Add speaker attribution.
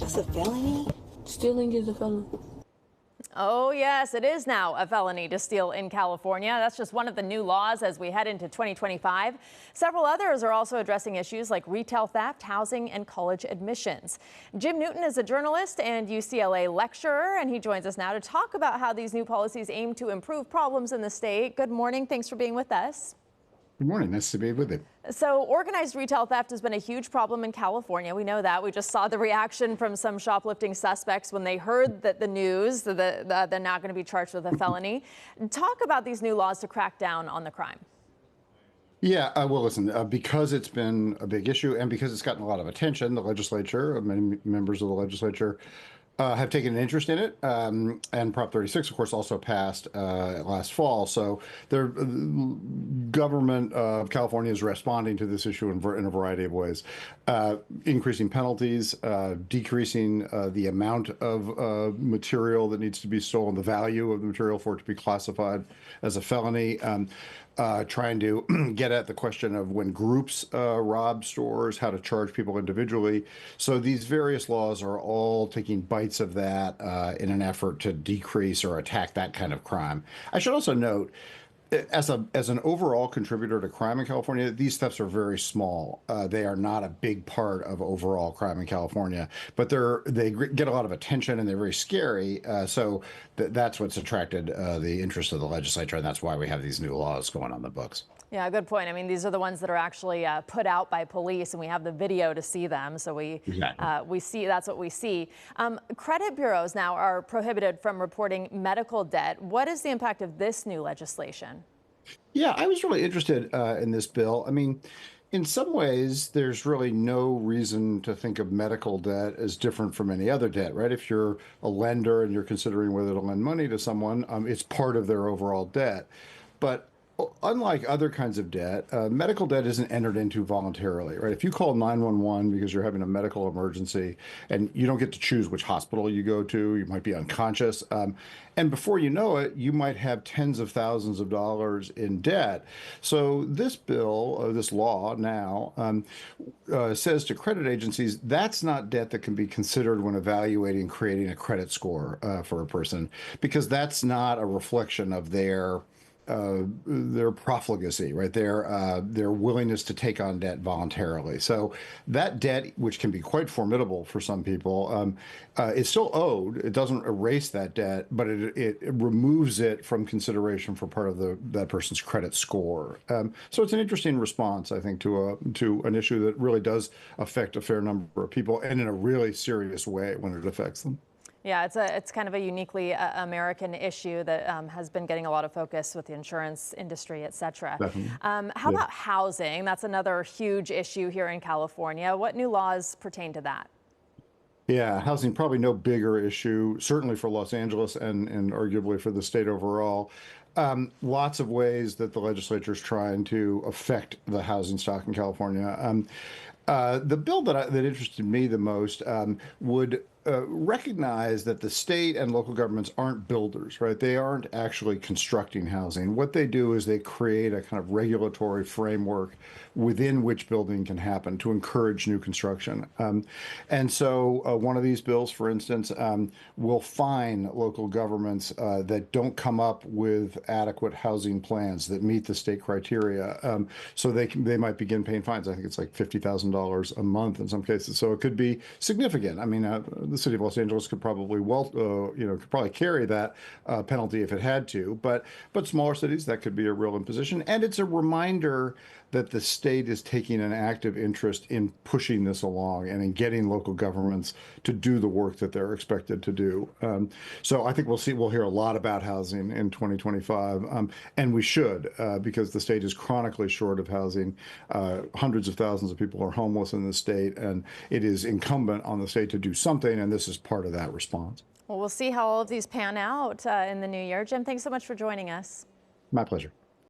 Speaker 1: That's a felony? Stealing is a felony.
Speaker 2: Oh, yes, it is now a felony to steal in California. That's just one of the new laws as we head into 2025. Several others are also addressing issues like retail theft, housing, and college admissions. Jim Newton is a journalist and UCLA lecturer, and he joins us now to talk about how these new policies aim to improve problems in the state. Good morning. Thanks for being with us.
Speaker 3: Good morning. Nice to be with you.
Speaker 2: So organized retail theft has been a huge problem in California. We know that. We just saw the reaction from some shoplifting suspects when they heard that the news that they're not going to be charged with a felony. Talk about these new laws to crack down on the crime.
Speaker 3: Yeah, well, listen, because it's been a big issue and because it's gotten a lot of attention, the legislature, many members of the legislature have taken an interest in it. And Prop 36, of course, also passed last fall. So the government of California is responding to this issue in a variety of ways, increasing penalties, decreasing the amount of material that needs to be stolen, the value of the material for it to be classified as a felony. Trying to get at the question of when groups rob stores, how to charge people individually. So these various laws are all taking bites of that in an effort to decrease or attack that kind of crime. I should also note, as an overall contributor to crime in California, these thefts are very small. They are not a big part of overall crime in California, but they get a lot of attention and they're very scary. So that's what's attracted the interest of the legislature, and that's why we have these new laws going on the books.
Speaker 2: Yeah, good point. I mean, these are the ones that are actually put out by police, and we have the video to see them. So we see, that's what we see. Credit bureaus now are prohibited from reporting medical debt. What is the impact of this new legislation?
Speaker 3: Yeah, I was really interested in this bill. I mean, in some ways, there's really no reason to think of medical debt as different from any other debt, right? If you're a lender and you're considering whether to lend money to someone, it's part of their overall debt. But unlike other kinds of debt, medical debt isn't entered into voluntarily, right? If you call 911 because you're having a medical emergency and you don't get to choose which hospital you go to, you might be unconscious. And before you know it, you might have tens of thousands of dollars in debt. So this bill, this law now, says to credit agencies, that's not debt that can be considered when evaluating creating a credit score for a person, because that's not a reflection of their profligacy, right? Their willingness to take on debt voluntarily. So that debt, which can be quite formidable for some people, is still owed. It doesn't erase that debt, but it removes it from consideration for part of that person's credit score. So it's an interesting response, I think, to an issue that really does affect a fair number of people, and in a really serious way when it affects them.
Speaker 2: Yeah, it's kind of a uniquely American issue that has been getting a lot of focus with the insurance industry, et cetera. How about housing? That's another huge issue here in California. What new laws pertain to that?
Speaker 3: Yeah, housing, probably no bigger issue, certainly for Los Angeles and arguably for the state overall. Lots of ways that the legislature is trying to affect the housing stock in California. The bill that interested me the most would recognize that the state and local governments aren't builders, right? They aren't actually constructing housing. What they do is they create a kind of regulatory framework within which building can happen to encourage new construction. And so one of these bills, for instance, will fine local governments that don't come up with adequate housing plans that meet the state criteria. So they might begin paying fines. I think it's like $50,000 a month in some cases. So it could be significant. I mean, the city of Los Angeles could probably could probably carry that penalty if it had to, but smaller cities, that could be a real imposition. And it's a reminder that the state is taking an active interest in pushing this along and in getting local governments to do the work that they're expected to do. So I think we'll hear a lot about housing in 2025, and we should, because the state is chronically short of housing. Hundreds of thousands of people are homeless in the state, and it is incumbent on the state to do something, and this is part of that response.
Speaker 2: Well, we'll see how all of these pan out in the new year. Jim, thanks so much for joining us.
Speaker 3: My pleasure.